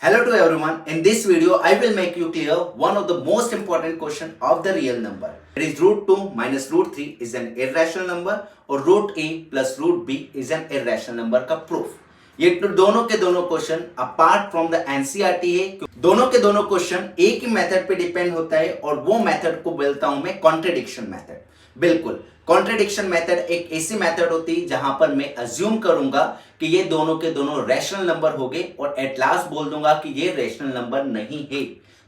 Hello to everyone. In this video, I will make you clear one of the most important question of the real number. It is root 2 minus root 3 is an irrational number or root a plus root b is an irrational number का proof. ये दोनों के दोनों question apart from the NCERT है. दोनों के दोनों question एक ही मेथड पे डिपेंड होता है और वो मेथड को बोलता हूं मैं कॉन्ट्रडिक्शन मेथड. बिल्कुल, कॉन्ट्रडिक्शन मेथड एक ऐसी मेथड होती है जहां पर मैं अज्यूम करूंगा कि ये दोनों के दोनों रैशनल नंबर हो गए और एट लास्ट बोल दूंगा कि ये रैशनल नंबर नहीं है.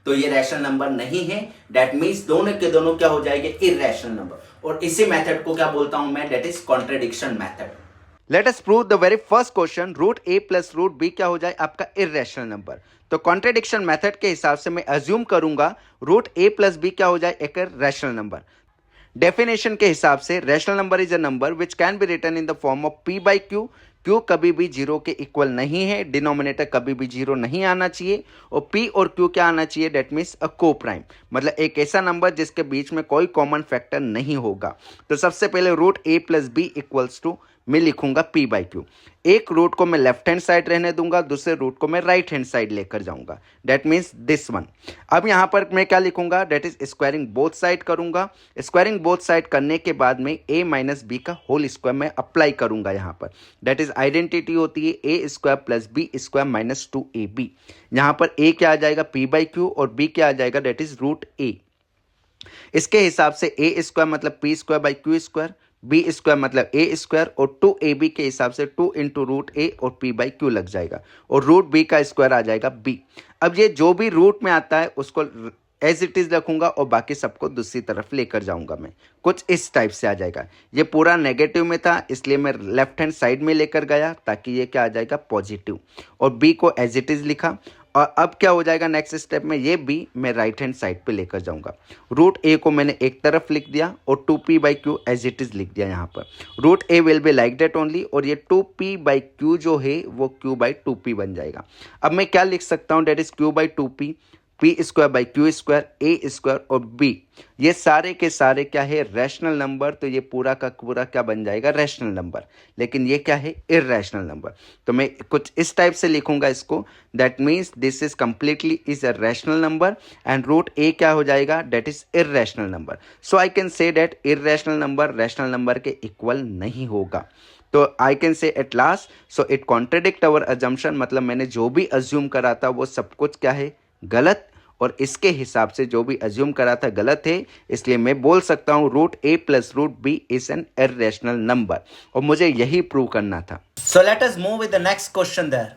तो ये रैशनल नंबर नहीं है, दैट मींस दोनों के दोनों क्या हो जाएंगे, इररेशनल नंबर. और इसी मेथड को क्या बोलता हूं मैं, that is contradiction method. Let us prove the very first question. Root a plus root b क्या हो जाए, आपका इररेशनल नंबर. तो कॉन्ट्रडिक्शन मेथड के हिसाब से मैं अज्यूम करूंगा रूट ए प्लस बी क्या हो जाए, एक रैशनल नंबर. डेफिनेशन के हिसाब से rational number is a number which can be written in the form of p by q. Q कभी भी जीरो के इक्वल नहीं है, डिनोमिनेटर कभी भी जीरो नहीं आना चाहिए और पी और क्यू क्या आना चाहिए, डेट मीन्स अ को प्राइम, मतलब एक ऐसा नंबर जिसके बीच में कोई कॉमन फैक्टर नहीं होगा. तो सबसे पहले root a plus b equals to मैं लिखूंगा पी बाई क्यू. एक रूट को मैं लेफ्ट हैंड साइड रहने दूंगा, दूसरे रूट को मैं राइट हैंड साइड लेकर जाऊंगा, डेट मीन्स दिस वन. अब यहां पर मैं क्या लिखूंगा, that is squaring both side करूंगा. स्क्वायरिंग बोथ साइड करने के बाद में ए माइनस बी का होल स्क्वायर मैं अप्लाई करूंगा यहां पर. डेट इज आइडेंटिटी होती है A square plus B square minus 2ab. यहां पर ए क्या आ जाएगा, पी बाई क्यू, और बी क्या आ जाएगा, डेट इज रूट ए. इसके हिसाब से ए स्क्वायर मतलब p square by q square, b square मतलब ए स्क्वायर, और 2ab के हिसाब से 2 इंटू रूट ए और पी बाई क्यू लग जाएगा, और रूट बी का स्क्वायर आ जाएगा बी. अब ये जो भी रूट में आता है उसको एज इट इज रखूंगा और बाकी सबको दूसरी तरफ लेकर जाऊंगा मैं. कुछ इस टाइप से आ जाएगा. ये पूरा नेगेटिव में था इसलिए मैं लेफ्ट हैंड साइड में लेकर गया ताकि ये क्या आ जाएगा, पॉजिटिव, और बी को एज इट इज लिखा. और अब क्या हो जाएगा नेक्स्ट स्टेप में, ये बी मैं राइट हैंड साइड पे लेकर जाऊंगा. रूट ए को मैंने एक तरफ लिख दिया और 2p by q as it is लिख दिया यहाँ पर. Root a will be like that only, और ये 2p बाई क्यू जो है वो q बाई 2p बन जाएगा. अब मैं क्या लिख सकता हूँ, that is q by 2p, p square by q square, a square और बी, ये सारे के सारे क्या है, रैशनल नंबर. तो ये पूरा का पूरा क्या बन जाएगा, रैशनल नंबर. लेकिन ये क्या है, इररेशनल नंबर. तो मैं कुछ इस टाइप से लिखूंगा इसको, that means this is completely is a rational number and root A क्या हो जाएगा, that is irrational number. So I can say that irrational number rational number के इक्वल नहीं होगा. तो I can say at last, so it contradict our assumption, मतलब मैंने जो भी अज्यूम करा था वो सब कुछ क्या है, गलत, और इसके हिसाब से जो भी अज्यूम करा था गलत है. इसलिए मैं बोल सकता हूं root a plus root b is an irrational number, और मुझे यही प्रूव करना था. So let us move with the next question there.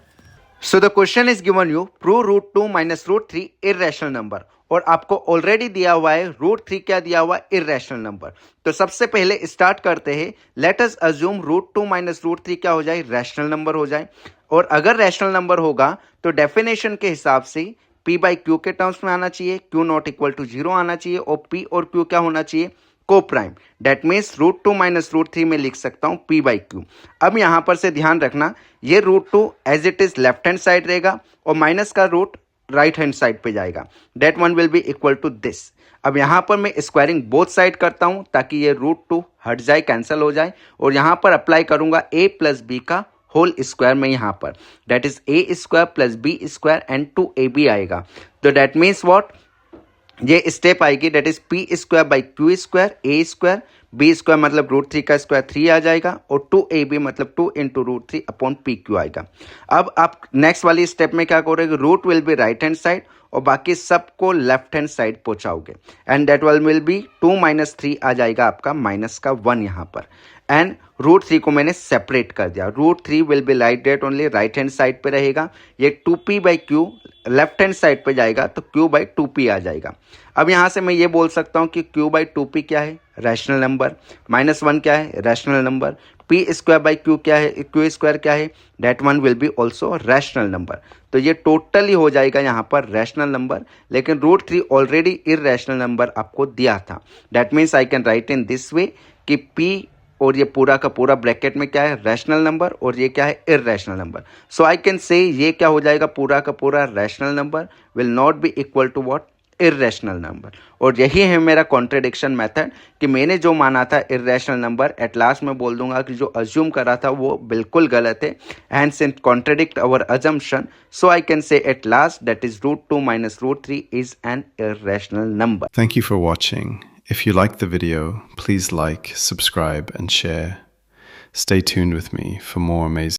So the question is given you, prove root 2 minus root 3 irrational number, और आपको already दिया हुआ है रूट 3 क्या दिया हुआ है, इररेशनल नंबर. तो सबसे पहले स्टार्ट करते हैं. Let us assume root 2 minus root 3 क्या हो जाए, रैशनल नंबर हो जाए. और अगर रैशनल नंबर होगा तो डेफिनेशन के हिसाब से p बाई क्यू के टर्म्स में आना चाहिए, q नॉट इक्वल टू 0 आना चाहिए, और p और q क्या होना चाहिए, coprime. That means root 2 minus root 3 में लिख सकता हूं p बाई क्यू. अब यहां पर से ध्यान रखना, ये root 2 as it is left hand side रहेगा और माइनस का रूट राइट हैंड साइड पे जाएगा. That one will be equal to this. अब यहां पर मैं स्क्वायरिंग बोथ साइड करता हूं ताकि ये रूट 2 हट जाए, कैंसिल हो जाए, और यहां पर अप्लाई करूंगा a प्लस बी का होल स्क्वायर में यहां पर, that is a square plus B square and 2ab आएगा. तो डेट मीन्स व्हाट, ये स्टेप आएगी, that is p square by q square, a square, b square मतलब रूट 3 का स्क्वायर 3 आ जाएगा, और 2ab मतलब 2 into root 3 upon P Q आएगा. अब आप नेक्स्ट वाली स्टेप में क्या करोगे, root will be right hand side और बाकी सबको लेफ्ट हैंड साइड पहुंचाओगे, and that will be 2 minus 3 आ जाएगा आपका माइनस का 1 यहाँ पर, एंड रूट 3 को मैंने सेपरेट कर दिया. Root 3 will be like that only, right hand side पे रहेगा. ये 2p by q left hand side पे जाएगा तो q बाई 2p आ जाएगा. अब यहां से मैं ये बोल सकता हूं कि q बाई 2p क्या है, रैशनल नंबर, माइनस 1 क्या है, rational number, p square by q क्या है, q स्क्वायर क्या है, that one will be also rational number. तो ये टोटली हो जाएगा यहाँ पर रैशनल नंबर, लेकिन रूट 3 ऑलरेडी इररेशनल नंबर आपको दिया था. That means I can write in this way कि p और ये पूरा का पूरा ब्रैकेट में क्या है, रैशनल नंबर, और ये क्या है, irrational number. So I can say ये क्या हो जाएगा, पूरा का पूरा rational number will not be equal to what, irrational number. और यही है मेरा कॉन्ट्रडिक्शन मेथड कि मैंने जो माना था इर्रेशनल नंबर एट लास्ट में बोल दूंगा कि जो अज्यूम करा था वो बिल्कुल गलत है, hence it contradict our assumption, so I can say at last that is √2 minus √3 is an irrational number. Thank you for watching. If you liked the video, please like, subscribe and share. Stay tuned with me for more amazing